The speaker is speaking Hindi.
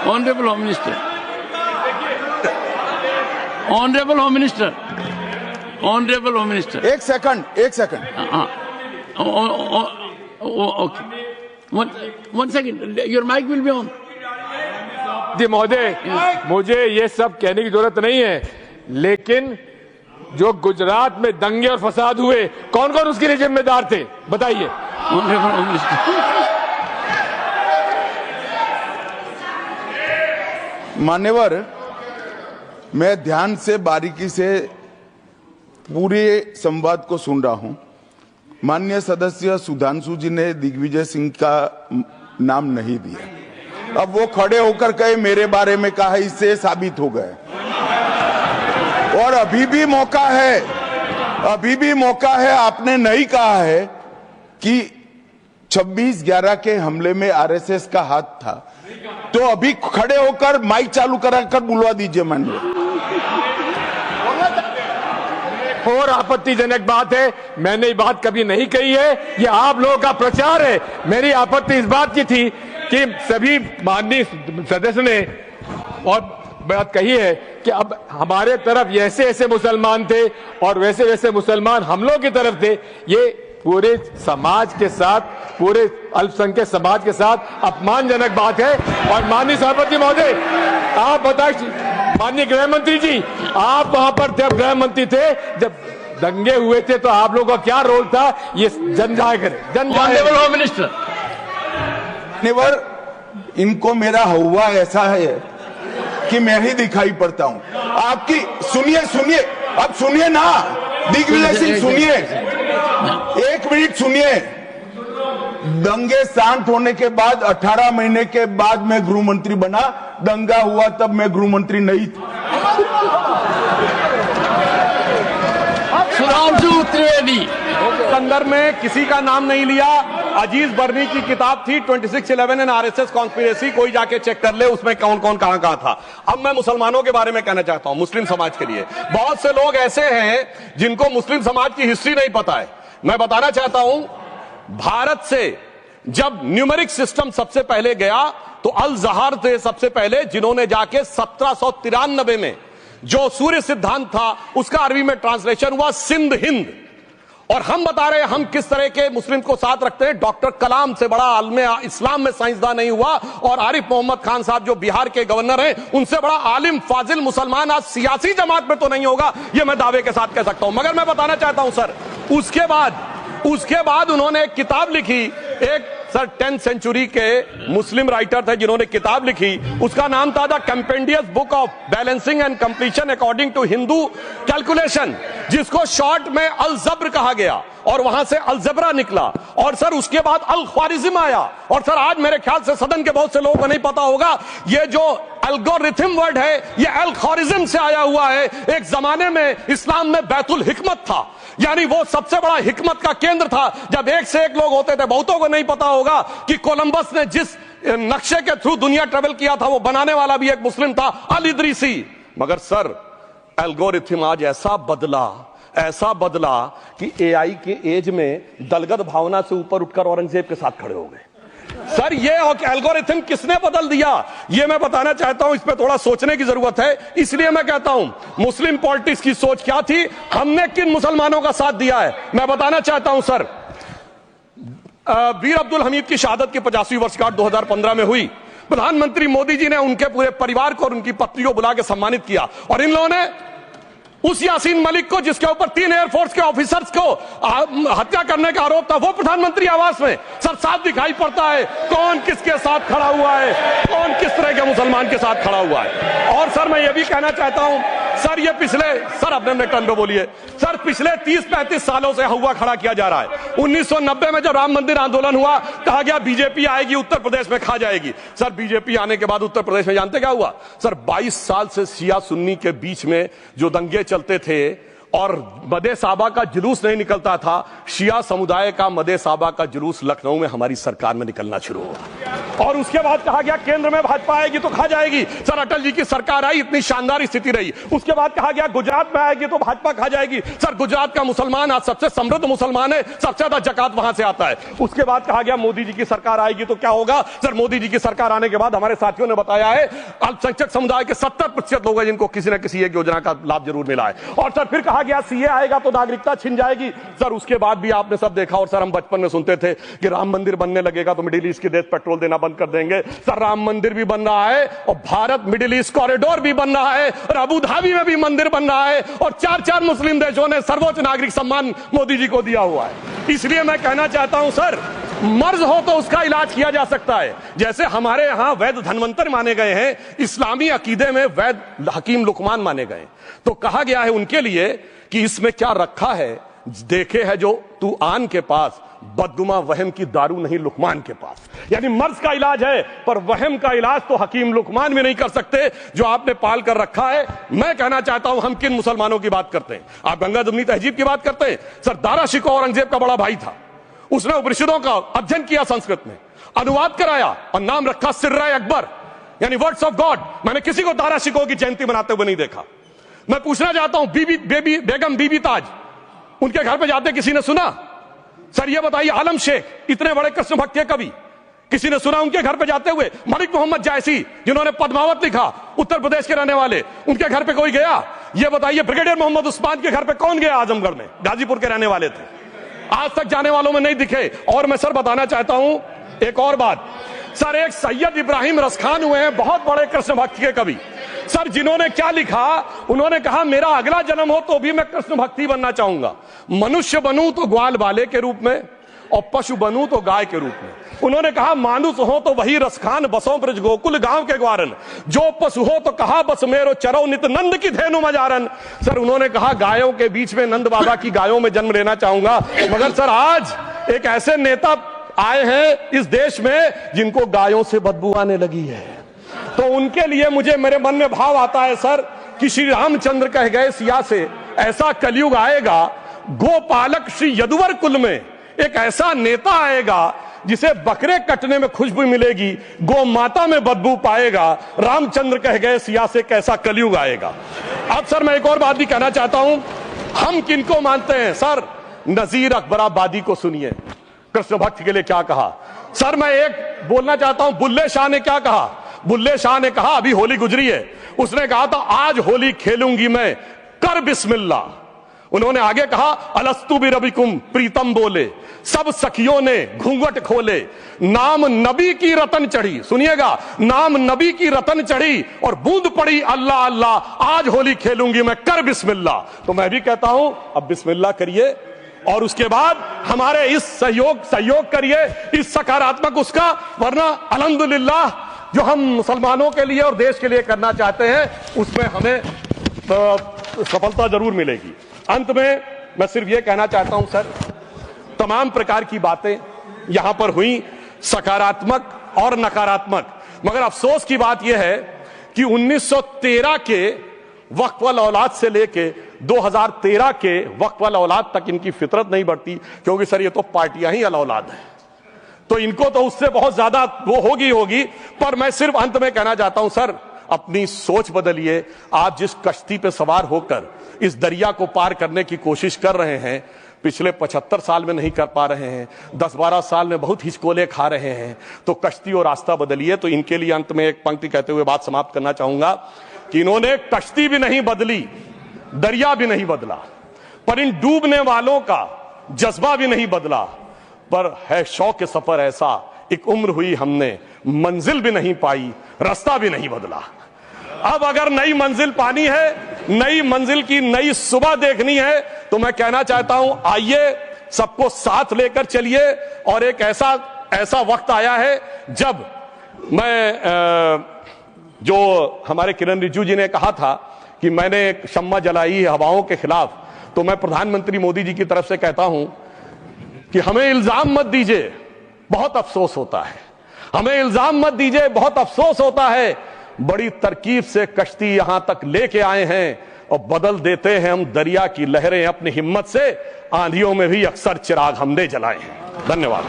Honourable home minister, honourable home minister, honourable home minister, एक सेकंड। हाँ, okay, one second, your mic will be on. जी महोदय, मुझे ये सब कहने की जरूरत नहीं है, लेकिन जो गुजरात में दंगे और फसाद हुए, कौन कौन उसके लिए जिम्मेदार थे, बताइए। Honourable home minister. मान्यवर, मैं ध्यान से बारीकी से पूरे संवाद को सुन रहा हूं। माननीय सदस्य सुधांशु जी ने दिग्विजय सिंह का नाम नहीं दिया। अब वो खड़े होकर कहे मेरे बारे में कहा, इससे साबित हो गए। और अभी भी मौका है, आपने नहीं कहा है कि 26/11 के हमले में आरएसएस का हाथ था, तो अभी खड़े होकर माइक चालू कराकर बुलवा दीजिए। माननीय, और आपत्तिजनक बात है, मैंने ये बात कभी नहीं कही है, ये आप लोगों का प्रचार है। मेरी आपत्ति इस बात की थी कि सभी माननीय सदस्य ने और बात कही है कि अब हमारे तरफ ऐसे ऐसे मुसलमान थे और वैसे वैसे मुसलमान हम लोगों की तरफ थे। ये पूरे समाज के साथ, पूरे अल्पसंख्यक समाज के साथ अपमानजनक बात है। और माननीय सभापति महोदय, आप बताइए, माननीय गृह मंत्री जी, आप वहां पर जब गृह मंत्री थे, जब दंगे हुए थे, तो आप लोगों का क्या रोल था, ये जन जाहिर करें। Honourable home minister. मान्यवर, इनको मेरा हुआ ऐसा है कि मैं ही दिखाई पड़ता हूं। आपकी सुनिए, अब सुनिए ना दिग्विजय सिंह, सुनिए, एक मिनट सुनिए। दंगे शांत होने के बाद 18 महीने के बाद मैं गृह मंत्री बना। दंगा हुआ तब मैं गृह मंत्री नहीं था। सुधांशु त्रिवेदी। संदर्भ में किसी का नाम नहीं लिया। अजीज बर्नी की किताब थी 2611 एंड आरएसएस कॉन्स्पिरेसी, कोई जाके चेक कर ले उसमें कौन कौन कहां कहां था। अब मैं मुसलमानों के बारे में कहना चाहता हूं, मुस्लिम समाज के लिए। बहुत से लोग ऐसे हैं जिनको मुस्लिम समाज की हिस्ट्री नहीं पता है। मैं बताना चाहता हूं, भारत से जब न्यूमेरिक सिस्टम सबसे पहले गया तो अल जहर थे सबसे पहले, जिन्होंने जाके 1793 में जो सूर्य सिद्धांत था उसका अरबी में ट्रांसलेशन हुआ सिंध हिंद। और हम बता रहे हैं हम किस तरह के मुस्लिम को साथ रखते हैं। डॉक्टर कलाम से बड़ा आलिम इस्लाम में साइंसदान नहीं हुआ, और आरिफ मोहम्मद खान साहब जो बिहार के गवर्नर हैं, उनसे बड़ा आलिम फाजिल मुसलमान आज सियासी जमात में तो नहीं होगा, यह मैं दावे के साथ कह सकता हूं। मगर मैं बताना चाहता हूं सर, उसके बाद उन्होंने एक किताब लिखी, एक सर 10th सेंचुरी के मुस्लिम राइटर थे जिन्होंने किताब लिखी, उसका नाम था the compendious book of balancing and completion according to Hindu calculation, जिसको शॉर्ट में अल जब्र कहा गया, और वहां से अलजबरा निकला। और सर उसके बाद अल ख्वारिज्म आया। और सर आज मेरे ख्याल से सदन के बहुत से लोगों को नहीं पता होगा, ये जो एल्गोरिथम वर्ड है ये अल ख्वारिज्म से आया हुआ है। एक जमाने में इस्लाम में बैतुल हिकमत था, यानी वो सबसे बड़ा हिकमत का केंद्र था। जब एक से एक लोग होते थे, बहुतों को नहीं पता होगा कि कोलंबस ने जिस नक्शे के थ्रू दुनिया ट्रेवल किया था, वो बनाने वाला भी एक मुस्लिम था, अल इदरीसी। मगर सर एल्गोरिथम आज ऐसा बदला कि एआई के एज में दलगत भावना से ऊपर उठकर औरंगजेब के साथ खड़े हो गए। सर ये एल्गोरिथम किसने बदल दिया, ये मैं बताना चाहता हूं। इस पे थोड़ा सोचने की जरूरत है। इसलिए मैं कहता हूं मुस्लिम पॉलिटिक्स की सोच क्या थी, हमने किन मुसलमानों का साथ दिया है, मैं बताना चाहता हूं सर। वीर अब्दुल हमीद की शहादत की 50वीं वर्षगांठ 2015 में हुई। प्रधानमंत्री मोदी जी ने उनके पूरे परिवार को और उनकी पत्नी को बुला के सम्मानित किया, और इन लोगों ने उस यासीन मलिक को, जिसके ऊपर 3 एयरफोर्स के ऑफिसर्स को हत्या करने का आरोप था, वो प्रधानमंत्री आवास में। सर साफ दिखाई पड़ता है कौन किसके साथ खड़ा हुआ है, कौन किस तरह के मुसलमान के साथ खड़ा हुआ है। और सर मैं ये भी कहना चाहता हूं सर, ये सर अपने टर्न पे बोलिए सर, पिछले 30-35 सालों से हुआ खड़ा किया जा रहा है। 1990 में जब राम मंदिर आंदोलन हुआ, कहा गया बीजेपी आएगी उत्तर प्रदेश में खा जाएगी। सर बीजेपी आने के बाद उत्तर प्रदेश में जानते क्या हुआ सर, 22 साल से शिया सुन्नी के बीच में जो दंगे चलते थे और मदे साबा का जुलूस नहीं निकलता था, शिया समुदाय का मदे साबा का जुलूस लखनऊ में हमारी सरकार में निकलना शुरू हुआ। और उसके बाद कहा गया केंद्र में भाजपा आएगी तो खा जाएगी। सर अटल जी की सरकार आई, इतनी शानदार स्थिति रही। उसके बाद कहा गया गुजरात में आएगी तो भाजपा खा जाएगी। सर गुजरात का मुसलमान आज सबसे समृद्ध मुसलमान है, सबसे ज्यादा जकात वहां से आता है। उसके बाद कहा गया मोदी जी की सरकार आएगी तो क्या होगा। सर मोदी जी की सरकार आने के बाद हमारे साथियों ने बताया है अल्पसंख्यक समुदाय के 70% लोग हैं जिनको किसी न किसी एक योजना का लाभ जरूर मिला है। और सर फिर कहा गया सीए आएगा तो नागरिकता छिन जाएगी। सर उसके बाद भी आपने सब देखा, और सर हम बचपन में सुनते थे कि राम मंदिर बनने लगेगा तो मिडिल ईस्ट के देश पेट्रोल देना बंद कर देंगे। सर राम मंदिर भी बन रहा है और भारत मिडिल ईस्ट कॉरिडोर भी बन रहा है और अबू धाबी में भी मंदिर बन रहा है और 4 मुस्लिम देशों ने सर्वोच्च नागरिक सम्मान मोदी जी को दिया हुआ है। इसलिए मैं कहना चाहता हूं सर, मर्ज हो तो उसका इलाज किया जा सकता है। जैसे हमारे यहां वैद धन्वंतर माने गए हैं, इस्लामी अकीदे में वैद हकीम लुकमान माने गए, तो कहा गया है उनके लिए कि इसमें क्या रखा है, देखे है जो तू आन के पास, बदगुमा वहम की दारू नहीं लुकमान के पास। यानी मर्ज का इलाज है पर वहम का इलाज तो हकीम लुकमान भी नहीं कर सकते जो आपने पाल कर रखा है। मैं कहना चाहता हूं हम किन मुसलमानों की बात करते हैं। आप गंगा जमुनी तहजीब की बात करते हैं। सर दारा शिकोह औरंगजेब का बड़ा भाई था, उसने उपनिषदों का अध्ययन किया, संस्कृत में अनुवाद कराया और नाम रखा सिर्रा अकबर, यानी वर्ड्स ऑफ गॉड। मैंने किसी को दारा शिकोह की जयंती मनाते हुए नहीं देखा। मैं पूछना चाहता हूं बेगम बीबी ताज, उनके घर पे जाते किसी ने सुना? सर ये बताइए, आलम शेख, इतने बड़े कृष्ण भक्त के कवि, किसी ने सुना उनके घर पे जाते हुए? मलिक मोहम्मद जायसी जिन्होंने पद्मावत लिखा, उत्तर प्रदेश के रहने वाले, उनके घर पे कोई गया? ये बताइए ब्रिगेडियर मोहम्मद उस्मान के घर पे कौन गया? आजमगढ़ में, गाजीपुर के रहने वाले थे, आज तक जाने वालों में नहीं दिखे। और मैं सर बताना चाहता हूं एक और बात, सर एक सैयद इब्राहिम रसखान हुए हैं, बहुत बड़े कृष्ण भक्त के कवि। सर जिन्होंने क्या लिखा, उन्होंने कहा मेरा अगला जन्म हो तो भी मैं कृष्ण भक्ति बनना चाहूंगा, मनुष्य बनूं तो ग्वाल बाले के रूप में और पशु बनूं तो गाय के रूप में। उन्होंने कहा मानुष हो तो वही रसखान, बसों ब्रज गोकुल गांव के ग्वारन, जो पशु हो तो कहा बस मेरो चरो नित नंद की धेनु मजारन। सर उन्होंने कहा गायों के बीच में नंद बाबा की गायों में जन्म लेना चाहूंगा। मगर सर आज एक ऐसे नेता आए हैं इस देश में जिनको गायों से बदबू आने लगी है, तो उनके लिए मुझे मेरे मन में भाव आता है सर कि श्री रामचंद्र कह गए सिया से, ऐसा कलयुग आएगा गोपालक श्री यदुवर कुल में एक ऐसा नेता आएगा जिसे बकरे कटने में खुशबू मिलेगी, गौ माता में बदबू पाएगा। रामचंद्र कह गए सिया से कैसा कलयुग आएगा। अब सर मैं एक और बात भी कहना चाहता हूं, हम किनको मानते हैं? सर नजीर अकबराबादी को सुनिए, कृष्ण भक्त के लिए क्या कहा। सर मैं एक बोलना चाहता हूं, बुल्ले शाह ने क्या कहा? बुल्ले शाह ने कहा, अभी होली गुजरी है, उसने कहा था आज होली खेलूंगी मैं, कर बिस्मिल्लाह। उन्होंने आगे कहा अलस्तु बि रबिकुम, प्रीतम बोले, सब सखियों ने घूंघट खोले, नाम नबी की रतन चढ़ी, सुनिएगा, नाम नबी की रतन चढ़ी और बूंद पड़ी अल्लाह अल्लाह, आज होली खेलूंगी मैं, कर बिस्मिल्लाह। तो मैं भी कहता हूं अब बिस्मिल्लाह करिए और उसके बाद हमारे इस सहयोग करिए, इस सकारात्मक उसका, वरना अल्हम्दुलिल्लाह जो हम मुसलमानों के लिए और देश के लिए करना चाहते हैं उसमें हमें सफलता जरूर मिलेगी। अंत में मैं सिर्फ यह कहना चाहता हूं सर, तमाम प्रकार की बातें यहां पर हुई, सकारात्मक और नकारात्मक, मगर अफसोस की बात यह है कि 1913 के वक्फ वाल औलाद से लेके 2013 के वक्फ वाल औलाद तक इनकी फितरत नहीं बढ़ती, क्योंकि सर ये तो पार्टियां ही अल औलाद है, तो इनको तो उससे बहुत ज्यादा वो होगी। पर मैं सिर्फ अंत में कहना चाहता हूं सर, अपनी सोच बदलिए। आप जिस कश्ती पे सवार होकर इस दरिया को पार करने की कोशिश कर रहे हैं, पिछले 75 साल में नहीं कर पा रहे हैं, 10-12 साल में बहुत हिचकोले खा रहे हैं, तो कश्ती और रास्ता बदलिए। तो इनके लिए अंत में एक पंक्ति कहते हुए बात समाप्त करना चाहूंगा कि इन्होंने कश्ती भी नहीं बदली, दरिया भी नहीं बदला, पर इन डूबने वालों का जज्बा भी नहीं बदला, पर है शौक सफर ऐसा, एक उम्र हुई हमने, मंजिल भी नहीं पाई, रास्ता भी नहीं बदला। अब अगर नई मंजिल पानी है, नई मंजिल की नई सुबह देखनी है, तो मैं कहना चाहता हूं आइए सबको साथ लेकर चलिए। और एक ऐसा वक्त आया है जब मैं जो हमारे किरण रिजिजू जी ने कहा था कि मैंने एक शम्मा जलाई हवाओं के खिलाफ, तो मैं प्रधानमंत्री मोदी जी की तरफ से कहता हूं कि हमें इल्जाम मत दीजिए, बहुत अफसोस होता है, हमें इल्जाम मत दीजिए, बहुत अफसोस होता है। बड़ी तरकीब से कश्ती यहां तक लेके आए हैं, और बदल देते हैं हम दरिया की लहरें अपनी हिम्मत से, आंधियों में भी अक्सर चिराग हमने जलाए हैं। धन्यवाद।